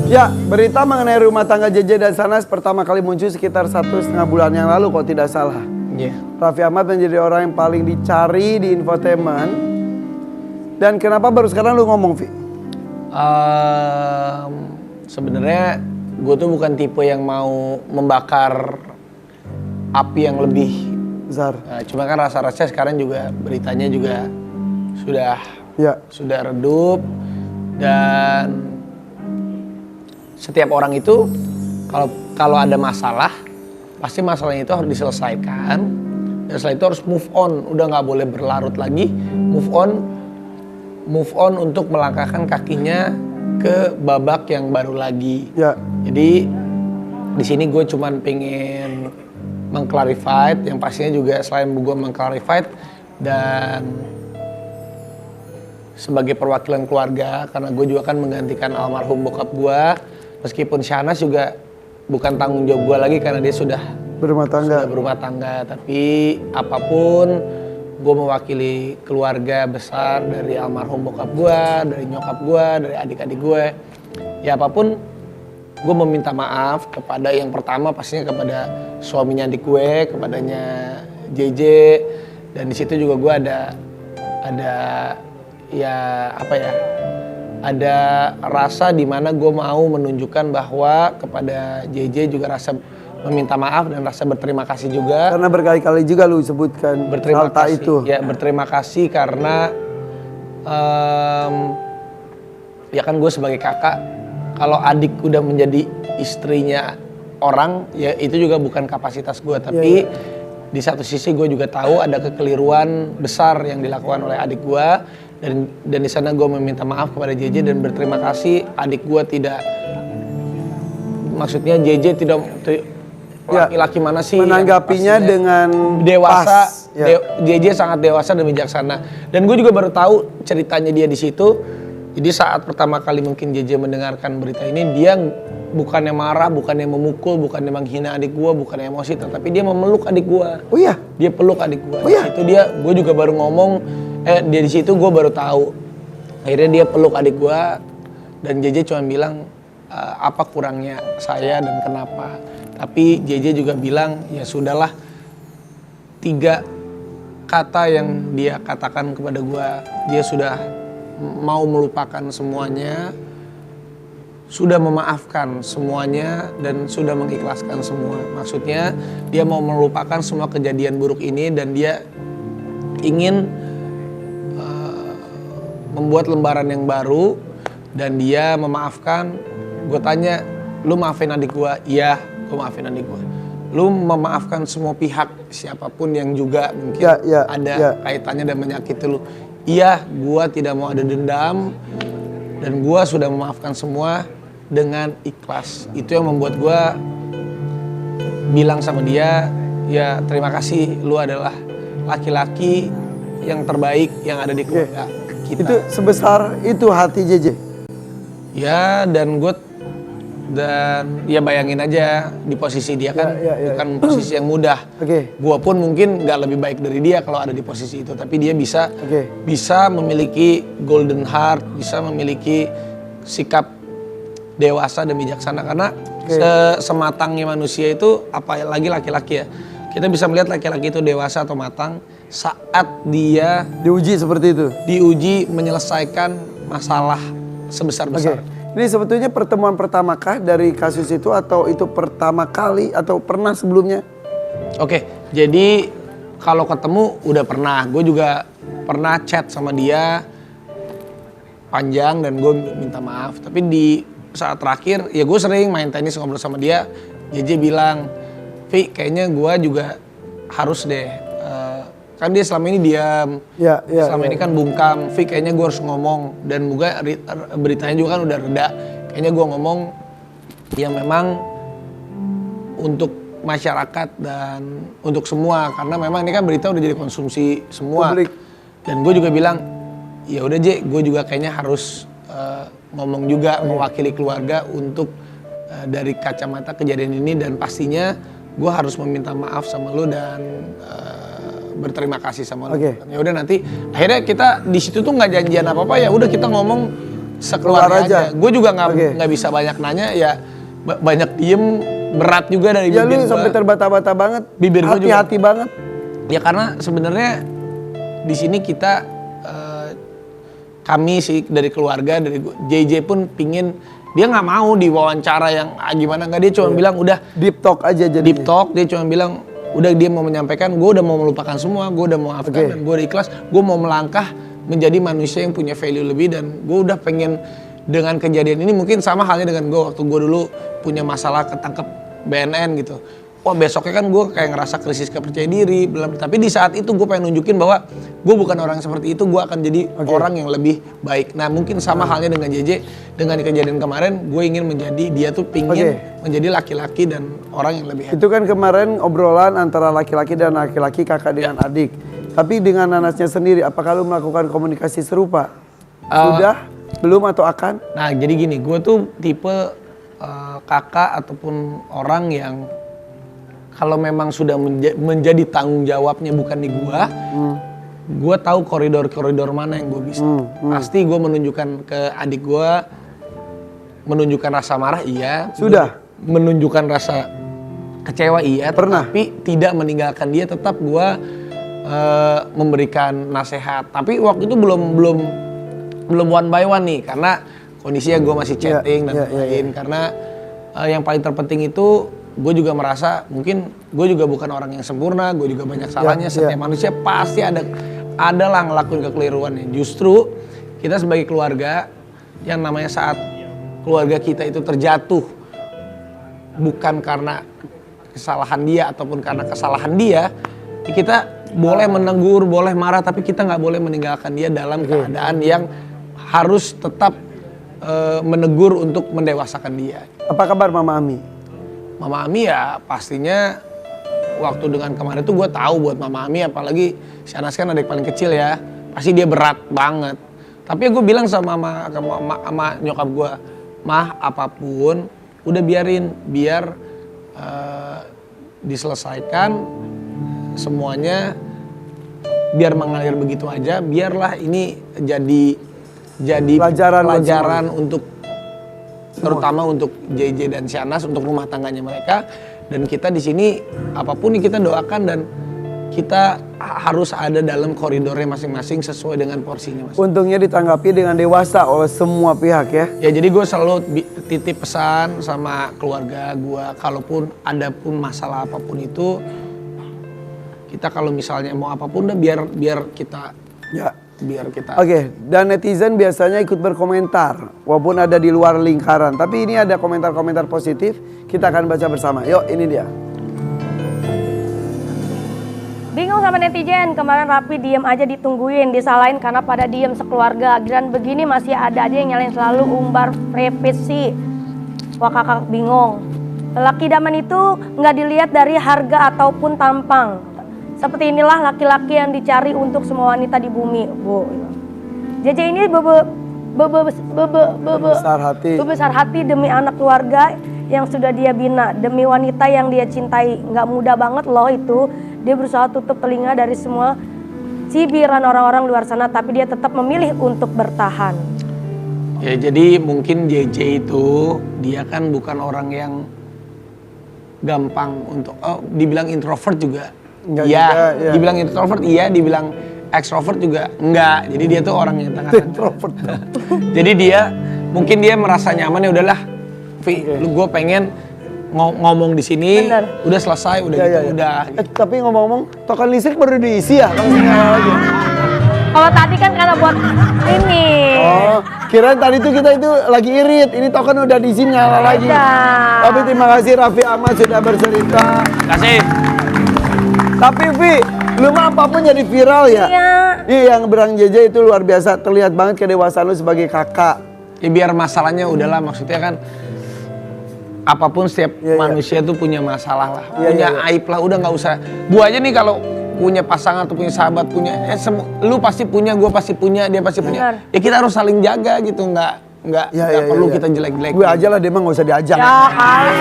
Ya, berita mengenai rumah tangga JJ dan Shahnaz pertama kali muncul sekitar 1,5 bulan yang lalu kalau tidak salah. Iya. Raffi Ahmad menjadi orang yang paling dicari di infotainment. Dan kenapa baru sekarang lu ngomong, Vi? Sebenarnya gue tuh bukan tipe yang mau membakar api yang lebih Zar. cuma kan rasa-rasanya sekarang juga beritanya juga sudah redup, dan setiap orang itu kalau ada masalah pasti masalahnya itu harus diselesaikan, dan setelah itu harus move on, udah nggak boleh berlarut lagi, move on untuk melangkahkan kakinya ke babak yang baru lagi. Ya. Jadi di sini gue cuman pengen mengclarify, yang pastinya juga selain gue mengclarify dan sebagai perwakilan keluarga, karena gue juga kan menggantikan almarhum bokap gue, meskipun Shahnaz juga bukan tanggung jawab gue lagi karena dia sudah Berumah tangga. Tapi apapun gue mewakili keluarga besar dari almarhum bokap gue, dari nyokap gue, dari adik-adik gue. Ya apapun, gue meminta maaf kepada yang pertama pastinya kepada suaminya adik gue, kepadanya JJ, dan di situ juga gue ada rasa di mana gue mau menunjukkan bahwa kepada JJ juga rasa meminta maaf dan rasa berterima kasih juga. Karena berkali-kali juga lu sebutkan Berterima Alta kasih itu. ya, berterima kasih karena ya kan gue sebagai kakak, kalau adik udah menjadi istrinya orang, ya itu juga bukan kapasitas gue, tapi di satu sisi gue juga tahu ada kekeliruan besar yang dilakukan oleh adik gue, dan di sana gue meminta maaf kepada JJ dan berterima kasih adik gue tidak, maksudnya JJ tidak laki-laki mana sih menanggapinya dengan dewasa. pas, ya. JJ sangat dewasa dan bijaksana, dan gue juga baru tahu ceritanya dia di situ. Jadi saat pertama kali mungkin JJ mendengarkan berita ini, dia bukannya marah, bukannya memukul, bukannya menghina adik gue, bukannya emosi, tetapi dia memeluk adik gue. Oh iya? Dia peluk adik gue. Oh iya? Itu dia, gue juga baru ngomong, dia di situ gue baru tahu. Akhirnya dia peluk adik gue, dan JJ cuma bilang apa kurangnya saya dan kenapa. Tapi JJ juga bilang, ya sudahlah, 3 kata yang dia katakan kepada gue, dia sudah mau melupakan semuanya, sudah memaafkan semuanya, dan sudah mengikhlaskan semua. Maksudnya dia mau melupakan semua kejadian buruk ini, dan dia ingin membuat lembaran yang baru, dan dia memaafkan. Gue tanya, lu maafin adik gue? Iya, gue maafin adik gue. Lu memaafkan semua pihak, siapapun yang juga mungkin ada kaitannya dan menyakiti lu? Iya, gue tidak mau ada dendam, dan gue sudah memaafkan semua dengan ikhlas. Itu yang membuat gue bilang sama dia, ya terima kasih, lu adalah laki-laki yang terbaik yang ada di keluarga kita. Itu sebesar itu hati JJ? Ya, dan ya bayangin aja di posisi dia kan bukan posisi yang mudah. Gua pun mungkin nggak lebih baik dari dia kalau ada di posisi itu, tapi dia bisa memiliki golden heart, bisa memiliki sikap dewasa dan bijaksana, karena sematangnya manusia itu, apalagi laki-laki ya, kita bisa melihat laki-laki itu dewasa atau matang saat dia diuji seperti itu, diuji menyelesaikan masalah sebesar-besar. Ini sebetulnya pertemuan pertamakah dari kasus itu, atau itu pertama kali atau pernah sebelumnya? Jadi kalau ketemu udah pernah. Gue juga pernah chat sama dia panjang dan gue minta maaf. Tapi di saat terakhir ya gue sering main tenis ngobrol sama dia. JJ bilang, Vi kayaknya gue juga harus deh. Kan dia selama ini diam, selama ini kan bungkam. Vi kayaknya gue harus ngomong, dan juga beritanya juga kan udah reda. Kayaknya gue ngomong yang memang untuk masyarakat dan untuk semua, karena memang ini kan berita udah jadi konsumsi semua. Publik. Dan gue juga bilang, ya udah J, gue juga kayaknya harus ngomong juga mewakili keluarga untuk dari kacamata kejadian ini, dan pastinya gue harus meminta maaf sama lu dan berterima kasih sama lu. Ya udah, nanti akhirnya kita di situ tuh nggak janjian apa-apa, ya udah kita ngomong sekeluarga aja. Gue juga Oke. nggak bisa banyak nanya ya, banyak diem, berat juga dari Ya bibir lu sampai terbata-bata banget. Bibir gua juga. Hati-hati banget. Ya karena sebenarnya di sini kita kami sih dari keluarga, dari JJ pun pingin, dia nggak mau diwawancara yang gimana, nggak, dia cuma bilang udah Deep talk aja jadinya. deep talk, dia cuma bilang udah, dia mau menyampaikan, gue udah mau melupakan semua, gue udah mau maafkan, Oke. dan gue udah ikhlas, gue mau melangkah menjadi manusia yang punya value lebih, dan gue udah pengen dengan kejadian ini mungkin sama halnya dengan gue waktu gue dulu punya masalah ketangkep BNN gitu. Wah, besoknya kan gue kayak ngerasa krisis kepercayaan diri, tapi di saat itu gue pengen nunjukin bahwa gue bukan orang seperti itu, gue akan jadi orang yang lebih baik. Nah mungkin sama halnya dengan JJ, dengan kejadian kemarin, gue ingin menjadi, dia tuh pingin menjadi laki-laki dan orang yang lebih hebat. Itu kan kemarin obrolan antara laki-laki dan laki-laki, kakak dengan adik. Tapi dengan nanasnya sendiri, apakah lu melakukan komunikasi serupa? Sudah? Belum atau akan? Nah jadi gini, gue tuh tipe kakak ataupun orang yang kalau memang sudah menjadi tanggung jawabnya bukan di gue tahu koridor-koridor mana yang gue bisa. Pasti gue menunjukkan ke adik gue, menunjukkan rasa marah iya. Sudah? Menunjukkan rasa kecewa iya. Pernah? Tapi tidak meninggalkan dia, tetap gue memberikan nasihat. Tapi waktu itu belum one by one nih, karena kondisinya gue masih chatting dan lain-lain. Karena yang paling terpenting itu, gue juga merasa mungkin gue juga bukan orang yang sempurna, gue juga banyak salahnya. Setiap manusia pasti adalah ngelakuin kekeliruannya. Justru kita sebagai keluarga, yang namanya saat keluarga kita itu terjatuh bukan karena kesalahan dia ataupun karena kesalahan dia, kita boleh menegur, boleh marah, tapi kita nggak boleh meninggalkan dia dalam keadaan yang harus tetap menegur untuk mendewasakan dia. Apa kabar Mama Ami? Mama Ami ya pastinya waktu dengan kemarin tuh gue tahu buat Mama Ami, apalagi si Anas kan adik paling kecil ya, pasti dia berat banget. Tapi gue bilang sama nyokap gue, mah apapun udah biarin, biar diselesaikan semuanya, biar mengalir begitu aja, biarlah ini jadi pelajaran untuk terutama untuk JJ dan si Anas, untuk rumah tangganya mereka. Dan kita di sini apapun yang kita doakan, dan kita harus ada dalam koridornya masing-masing sesuai dengan porsinya masing-masing. Untungnya ditanggapi dengan dewasa oleh semua pihak ya. Ya jadi gue selalu titip pesan sama keluarga gue, kalaupun ada pun masalah apapun itu, kita kalau misalnya mau apapun udah biar kita Oke, dan netizen biasanya ikut berkomentar walaupun ada di luar lingkaran. Tapi ini ada komentar-komentar positif, kita akan baca bersama. Yuk, ini dia. Bingung sama netizen, kemarin Rapi diem aja ditungguin, disalahin karena pada diem sekeluarga. Dan begini masih ada aja yang nyalain selalu, umbar revisi. Wah, kakak bingung. Laki idaman itu nggak dilihat dari harga ataupun tampang. Seperti inilah laki-laki yang dicari untuk semua wanita di bumi. JJ ini besar hati demi anak keluarga yang sudah dia bina, demi wanita yang dia cintai. Nggak mudah banget loh itu. Dia berusaha tutup telinga dari semua cibiran orang-orang luar sana, tapi dia tetap memilih untuk bertahan. Ya jadi mungkin JJ itu dia kan bukan orang yang gampang untuk dibilang introvert juga. Iya, dibilang introvert iya, dibilang extrovert juga enggak. Jadi dia tuh orang yang tengah-tengah. Introvert. Jadi dia mungkin dia merasa nyaman, ya udahlah, Vi, gue pengen ngomong di sini, udah selesai, udah udah. Tapi ngomong-ngomong, token listrik baru diisi ya? Langsung nyala lagi. Kalau tadi kan karena buat ini. Oh, kirain tadi tuh kita itu lagi irit, ini token udah diisi nyala lagi. Tapi terima kasih Raffi Ahmad sudah bercerita. Terima kasih. Tapi Vi, lu mah apapun jadi viral ya? Iya, yang berang JJ itu luar biasa. Terlihat banget kedewasaan lu sebagai kakak. Ya biar masalahnya udahlah, maksudnya kan apapun setiap manusia tuh punya masalah lah, punya aib lah, udah nggak usah. Gua aja nih kalau punya pasangan atau punya sahabat, punya lu pasti punya, gua pasti punya, dia pasti punya. Ya kita harus saling jaga gitu, nggak perlu kita jelek-jelek. Gue aja lah, dia mah nggak usah diajak. Ya kali.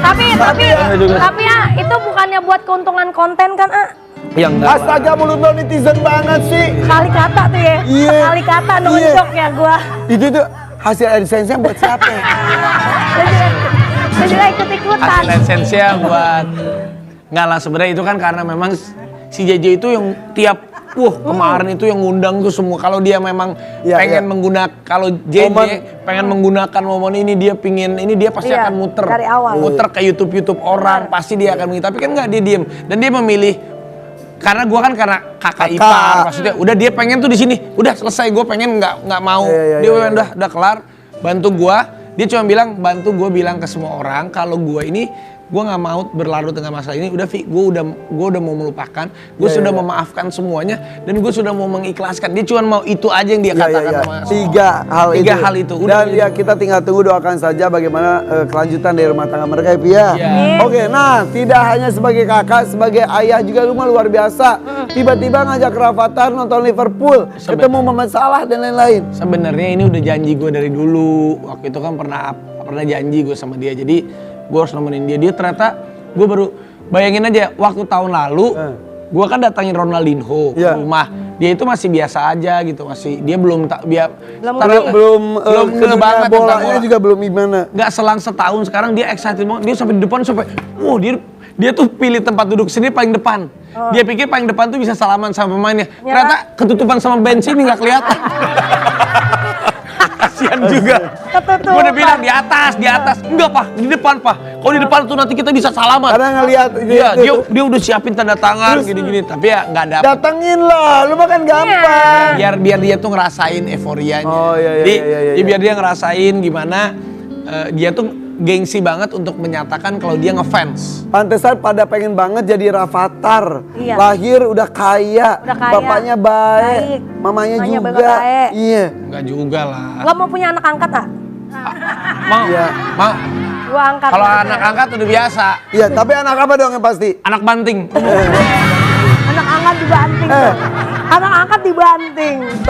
Tapi ya itu bukannya buat keuntungan konten kan, Yang enggak. Astaga mulut lo netizen banget sih. Kali kata tuh ya. Iya. Kali kata Iya. nonjok ya gua. Itu tuh hasil AdSense-nya buat siapa ya? Saya juga ikut-ikutan. Hasil AdSense-nya buat nggak lah, sebenarnya itu kan karena memang si JJ itu yang tiap kemarin itu yang ngundang tuh semua. Kalau dia memang Iya, pengen iya. menggunakan, kalau JJ pengen menggunakan momen ini, dia pingin ini, dia pasti Iya, akan muter dari awal. muter ke YouTube orang, pasti dia akan tapi kan nggak, dia diem dan dia memilih. Karena gua kan karena kakak ipar, maksudnya udah dia pengen tuh di sini, udah selesai, gue pengen nggak mau, dia udah kelar, bantu gua. Dia cuma bilang bantu gue bilang ke semua orang kalau gue ini gue nggak mau berlarut dengan masalah ini. Udah Vi, gue udah mau melupakan, gue sudah memaafkan semuanya dan gue sudah mau mengikhlaskan. Dia cuma mau itu aja yang dia katakan sama Tiga hal itu. Udah, Dan ya kita tinggal tunggu, doakan saja bagaimana kelanjutan dari rumah tangga mereka ya Pi ya. Iya. Oke, nah tidak hanya sebagai kakak, sebagai ayah juga lu mah luar biasa. Tiba-tiba ngajak Rafathar nonton Liverpool, ketemu Mohamed Salah dan lain-lain. Sebenarnya ini udah janji gue dari dulu. Waktu itu kan pernah janji gue sama dia. Jadi gue harus nemenin dia. Dia ternyata gue baru bayangin aja waktu tahun lalu gue kan datangin Ronaldinho ke rumah. Dia itu masih biasa aja gitu, masih dia belum belum ngeh banget tentang bolanya bola. juga belum gimana. Nggak selang setahun sekarang dia excited banget. Dia sampai di depan sampai dia tuh pilih tempat duduk sini paling depan. Dia pikir paling depan tuh bisa salaman sama pemainnya. Ternyata ketutupan sama bench ini nggak kelihatan. Kasian juga. Gue udah bilang di atas. Enggak Pak, di depan Pak. Kalau di depan tuh nanti kita bisa salaman. Karena ngelihat Iya, dia udah siapin tanda tangan gini-gini, tapi ya nggak dapet. datengin lah, lu mah kan gampang. Biar dia tuh ngerasain euforianya. Oh, iya, Jadi, iya. biar dia ngerasain gimana dia tuh gengsi banget untuk menyatakan kalau dia ngefans. Pantesan pada pengen banget jadi Rafathar. Iya. Lahir udah kaya, bapaknya baik, mamanya juga. baik. Iya. Enggak juga lah. Gua mau punya anak angkat tak? Mau? Iya. Mau? Gua angkat. Kalau anak angkat udah biasa. Iya, tapi anak apa dong yang pasti? Anak banting. Anak angkat dibanting. Anak angkat dibanting.